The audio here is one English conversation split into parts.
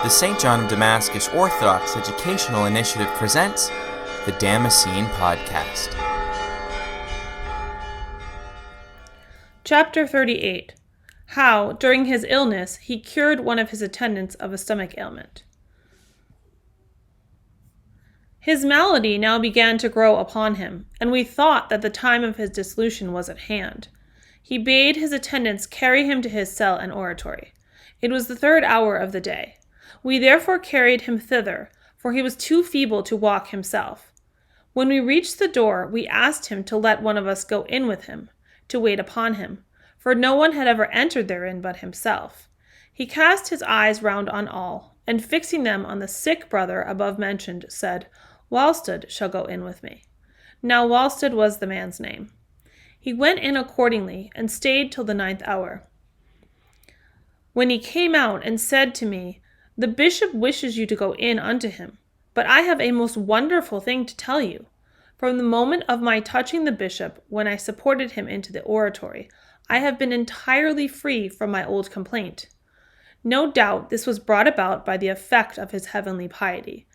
The St. John of Damascus Orthodox Educational Initiative presents the Damascene Podcast. Chapter 38. How, during his illness, he cured one of his attendants of a stomach ailment. His malady now began to grow upon him, and we thought that the time of his dissolution was at hand. He bade his attendants carry him to his cell and oratory. It was the 3rd hour of the day. We therefore carried him thither, for he was too feeble to walk himself. When we reached the door, we asked him to let one of us go in with him, to wait upon him, for no one had ever entered therein but himself. He cast his eyes round on all, and fixing them on the sick brother above mentioned, said, "Wulsted shall go in with me." Now Wulsted was the man's name. He went in accordingly, and stayed till the 9th hour. When he came out and said to me, "The bishop wishes you to go in unto him, but I have a most wonderful thing to tell you. From the moment of my touching the bishop, when I supported him into the oratory, I have been entirely free from my old complaint." No doubt this was brought about by the effect of his heavenly piety,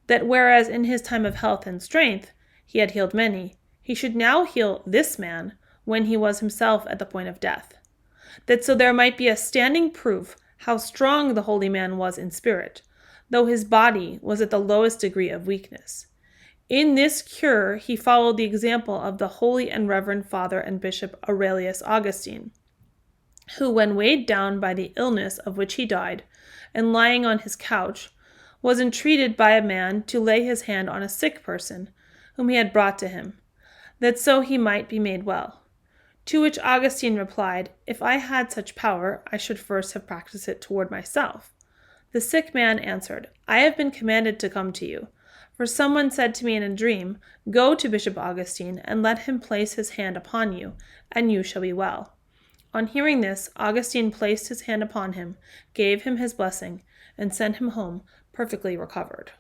that whereas in his time of health and strength he had healed many, he should now heal this man when he was himself at the point of death. That so there might be a standing proof how strong the holy man was in spirit, though his body was at the lowest degree of weakness. In this cure he followed the example of the holy and reverend Father and Bishop Aurelius Augustine, who, when weighed down by the illness of which he died, and lying on his couch, was entreated by a man to lay his hand on a sick person, whom he had brought to him, that so he might be made well. To which Augustine replied, "If I had such power, I should first have practiced it toward myself." The sick man answered, "I have been commanded to come to you, for someone said to me in a dream, 'Go to Bishop Augustine, and let him place his hand upon you, and you shall be well.'" On hearing this, Augustine placed his hand upon him, gave him his blessing, and sent him home perfectly recovered.